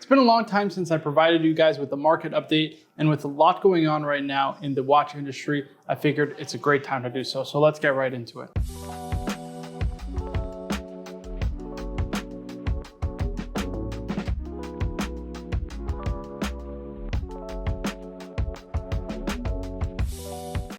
It's been a long time since I provided you guys with the market update, and with a lot going on right now in the watch industry, I figured it's a great time to do so. So let's get right into it.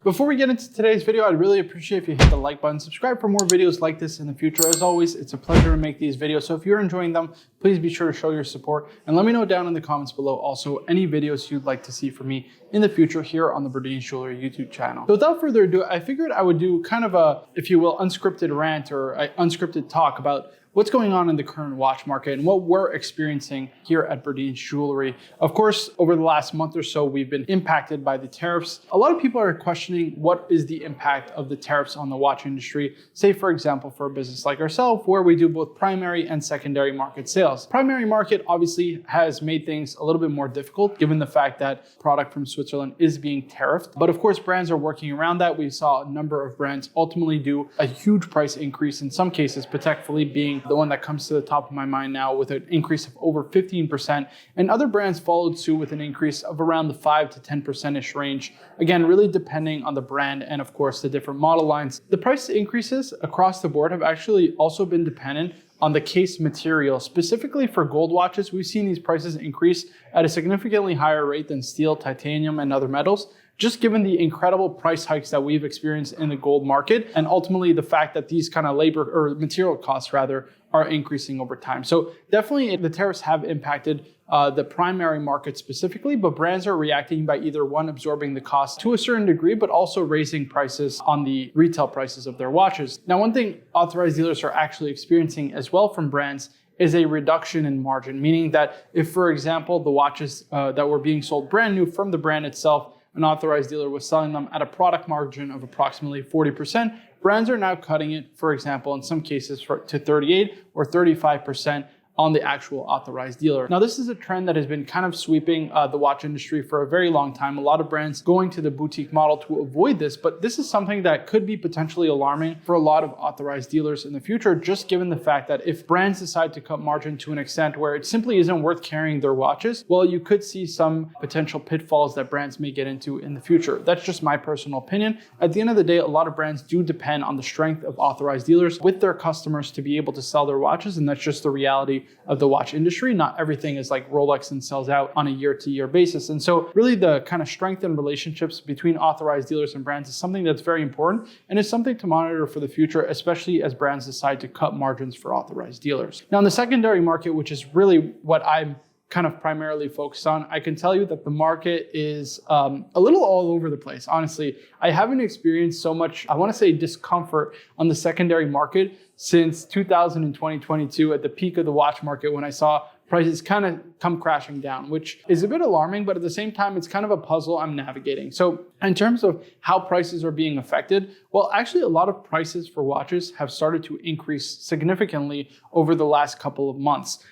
Before we get into today's video, I'd really appreciate if you hit the like button, subscribe for more videos like this in the future. As always, it's a pleasure to make these videos. So if you're enjoying them, please be sure to show your support and let me know down in the comments below also any videos you'd like to see from me in the future here on the Burdine Jewelry YouTube channel. So without further ado, I figured I would do kind of a, if you will, unscripted rant or unscripted talk about what's going on in the current watch market and what we're experiencing here at Burdine Jewelry. Of course, over the last month or so, we've been impacted by the tariffs. A lot of people are questioning what is the impact of the tariffs on the watch industry, say for example, for a business like ourselves, where we do both primary and secondary market sales. Primary market obviously has made things a little bit more difficult given the fact that product from Switzerland is being tariffed. But of course, brands are working around that. We saw a number of brands ultimately do a huge price increase, in some cases, Patek Philippe being the one that comes to the top of my mind now with an increase of over 15%. And other brands followed suit with an increase of around the 5 to 10% range. Again, really depending on the brand and of course the different model lines. The price increases across the board have actually also been dependent on the case material. Specifically for gold watches, we've seen these prices increase at a significantly higher rate than steel, titanium, and other metals, just given the incredible price hikes that we've experienced in the gold market, and ultimately the fact that these kind of labor or material costs rather are increasing over time. So definitely the tariffs have impacted the primary market specifically, but brands are reacting by either one, absorbing the cost to a certain degree, but also raising prices on the retail prices of their watches. Now, one thing authorized dealers are actually experiencing as well from brands is a reduction in margin, meaning that if, for example, the watches that were being sold brand new from the brand itself, an authorized dealer was selling them at a product margin of approximately 40%. Brands are now cutting it, for example, in some cases to 38 or 35% on the actual authorized dealer. Now, this is a trend that has been kind of sweeping the watch industry for a very long time. A lot of brands going to the boutique model to avoid this, but this is something that could be potentially alarming for a lot of authorized dealers in the future, just given the fact that if brands decide to cut margin to an extent where it simply isn't worth carrying their watches, well, you could see some potential pitfalls that brands may get into in the future. That's just my personal opinion. At the end of the day, a lot of brands do depend on the strength of authorized dealers with their customers to be able to sell their watches, and that's just the reality of the watch industry. Not everything is like Rolex and sells out on a year-to-year basis. And so really the kind of strength and relationships between authorized dealers and brands is something that's very important, and it's something to monitor for the future, especially as brands decide to cut margins for authorized dealers. Now, in the secondary market, which is really what I'm kind of primarily focused on, I can tell you that the market is a little all over the place. Honestly, I haven't experienced so much, I want to say, discomfort on the secondary market since 2022 at the peak of the watch market, when I saw prices kind of come crashing down, which is a bit alarming, but at the same time, it's kind of a puzzle I'm navigating. So in terms of how prices are being affected, well, actually a lot of prices for watches have started to increase significantly over the last couple of months.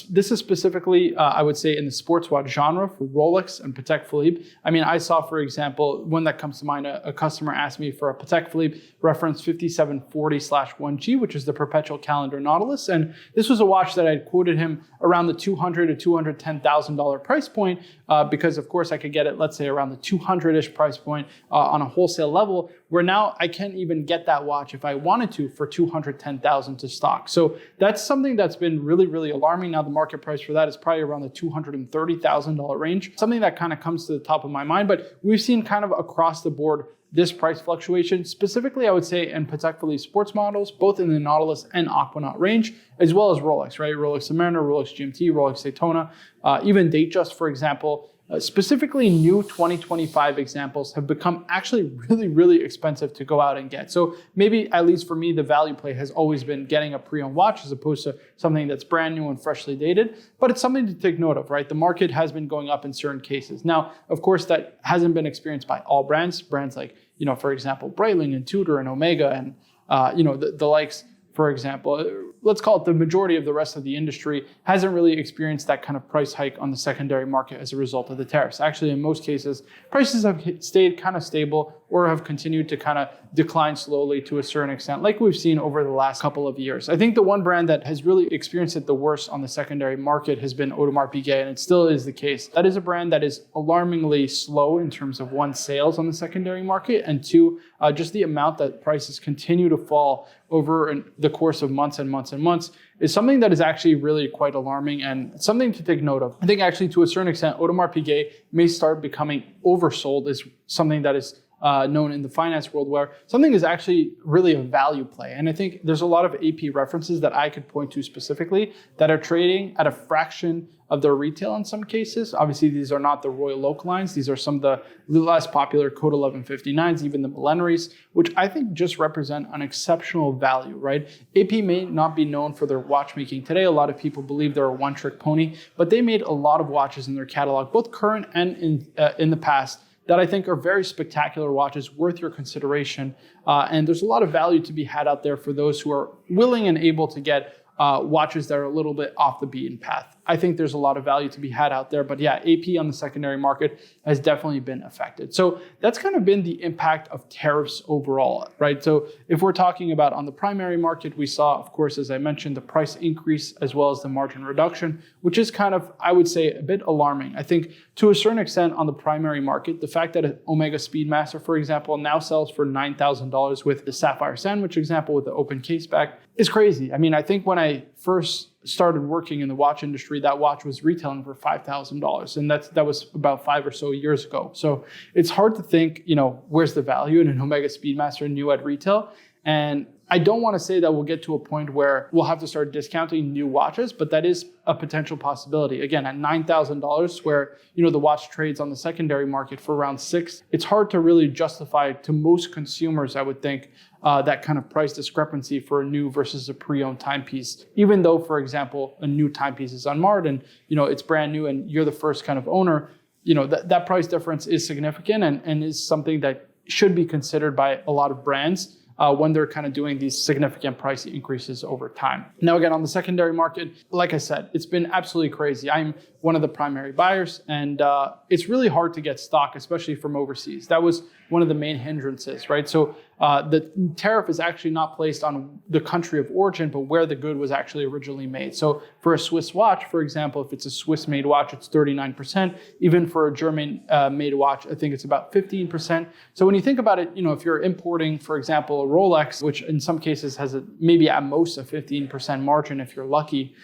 This is specifically, I would say, in the sports watch genre for Rolex and Patek Philippe. I mean, I saw, for example, one that comes to mind, a customer asked me for a Patek Philippe reference 5740/1G, which is the perpetual calendar Nautilus. And this was a watch that I had quoted him around the $200,000 to $210,000 price point, because of course I could get it, let's say, around the 200-ish price point on a wholesale level, where now I can't even get that watch if I wanted to for $210,000 to stock. So that's something that's been really, really alarming. Now the market price for that is probably around the $230,000 range, something that kind of comes to the top of my mind. But we've seen kind of across the board this price fluctuation, specifically I would say in Patek Philippe sports models, both in the Nautilus and Aquanaut range, as well as Rolex, right? Rolex Submariner, Rolex GMT, Rolex Daytona, even Datejust, for example. Specifically, new 2025 examples have become actually really, really expensive to go out and get. So maybe, at least for me, the value play has always been getting a pre-owned watch as opposed to something that's brand new and freshly dated. But it's something to take note of, right? The market has been going up in certain cases. Now, of course, that hasn't been experienced by all brands. Brands like, for example, Breitling and Tudor and Omega and, the likes, for example. let's call it the majority of the rest of the industry hasn't really experienced that kind of price hike on the secondary market as a result of the tariffs. Actually, in most cases, prices have stayed kind of stable or have continued to kind of decline slowly to a certain extent, like we've seen over the last couple of years. I think the one brand that has really experienced it the worst on the secondary market has been Audemars Piguet, and it still is the case. That is a brand that is alarmingly slow in terms of one, sales on the secondary market, and two, just the amount that prices continue to fall over the course of months and months and months is something that is actually really quite alarming and something to take note of. I think actually to a certain extent, Audemars Piguet may start becoming oversold is something that is known in the finance world, where something is actually really a value play. And I think there's a lot of AP references that I could point to specifically that are trading at a fraction of their retail in some cases. Obviously, these are not the Royal Oak lines. These are some of the less popular Code 1159s, even the Millenaries, which I think just represent an exceptional value, right? AP may not be known for their watchmaking today. A lot of people believe they're a one-trick pony, but they made a lot of watches in their catalog, both current and in the past, that I think are very spectacular watches worth your consideration. And there's a lot of value to be had out there for those who are willing and able to get watches that are a little bit off the beaten path. I think there's a lot of value to be had out there, but yeah, AP on the secondary market has definitely been affected. So that's kind of been the impact of tariffs overall, right? So if we're talking about on the primary market, we saw, of course, as I mentioned, the price increase as well as the margin reduction, which is kind of, I would say, a bit alarming. I think to a certain extent on the primary market, the fact that an Omega Speedmaster, for example, now sells for $9,000 with the Sapphire Sandwich example with the open case back is crazy. I mean, I think when I first started working in the watch industry, that watch was retailing for $5,000. And that was about 5 or so years ago. So it's hard to think, where's the value in an Omega Speedmaster new at retail? And I don't want to say that we'll get to a point where we'll have to start discounting new watches, but that is a potential possibility. Again, at $9,000, where the watch trades on the secondary market for around $6,000, it's hard to really justify to most consumers, I would think, that kind of price discrepancy for a new versus a pre-owned timepiece. Even though, for example, a new timepiece is unmarred and it's brand new and you're the first kind of owner, that price difference is significant and is something that should be considered by a lot of brands when they're kind of doing these significant price increases over time. Now, again, on the secondary market, like I said, it's been absolutely crazy. I'm one of the primary buyers, and it's really hard to get stock, especially from overseas. That was one of the main hindrances, right? So the tariff is actually not placed on the country of origin, but where the good was actually originally made. So for a Swiss watch, for example, if it's a Swiss-made watch, it's 39%. Even for a German-made watch, I think it's about 15%. So when you think about it, if you're importing, for example, a Rolex, which in some cases has maybe at most a 15% margin if you're lucky,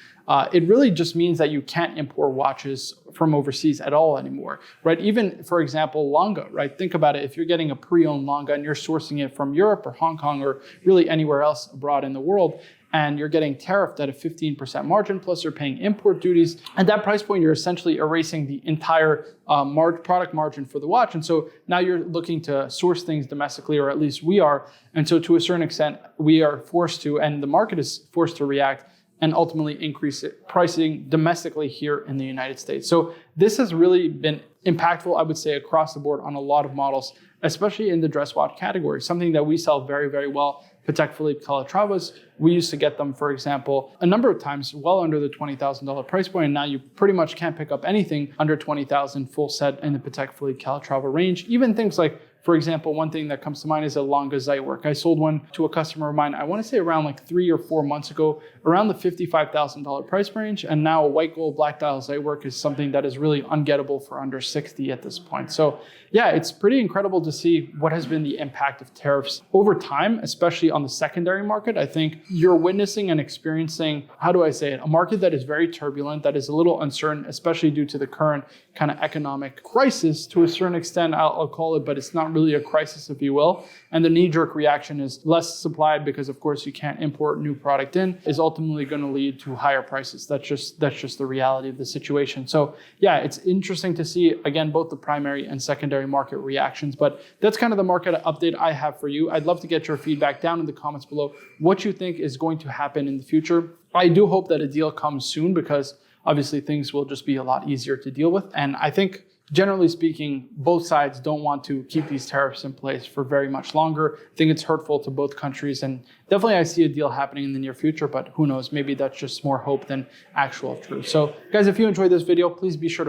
it really just means that you can't import watches from overseas at all anymore, right? Even, for example, Lange, right? Think about it. If you're getting a pre-owned Lange and you're sourcing it from Europe or Hong Kong or really anywhere else abroad in the world, and you're getting tariffed at a 15% margin, plus you're paying import duties. At that price point, you're essentially erasing the entire product margin for the watch. And so now you're looking to source things domestically, or at least we are. And so to a certain extent, we are forced to, and the market is forced to react and ultimately increase pricing domestically here in the United States. So this has really been impactful, I would say, across the board on a lot of models, especially in the dress watch category, something that we sell very, very well. Patek Philippe Calatravas, we used to get them, for example, a number of times well under the $20,000 price point, and now you pretty much can't pick up anything under $20,000 full set in the Patek Philippe Calatrava range. Even things like, for example, one thing that comes to mind is a Lange Zeitwerk. I sold one to a customer of mine, I want to say around like 3 or 4 months ago, around the $55,000 price range. And now a white gold black dial Zeitwerk is something that is really ungettable for under 60 at this point. So yeah, it's pretty incredible to see what has been the impact of tariffs over time, especially on the secondary market. I think you're witnessing and experiencing, how do I say it, a market that is very turbulent, that is a little uncertain, especially due to the current kind of economic crisis to a certain extent, I'll call it, but it's not really a crisis, if you will. And the knee-jerk reaction is less supply because, of course, you can't import new product in, is ultimately going to lead to higher prices. That's just the reality of the situation. So yeah, it's interesting to see, again, both the primary and secondary market reactions, but that's kind of the market update I have for you. I'd love to get your feedback down in the comments below, what you think is going to happen in the future. I do hope that a deal comes soon because obviously things will just be a lot easier to deal with. And I think generally speaking, both sides don't want to keep these tariffs in place for very much longer. I think it's hurtful to both countries, and definitely I see a deal happening in the near future, but who knows, maybe that's just more hope than actual truth. So guys, if you enjoyed this video, please be sure to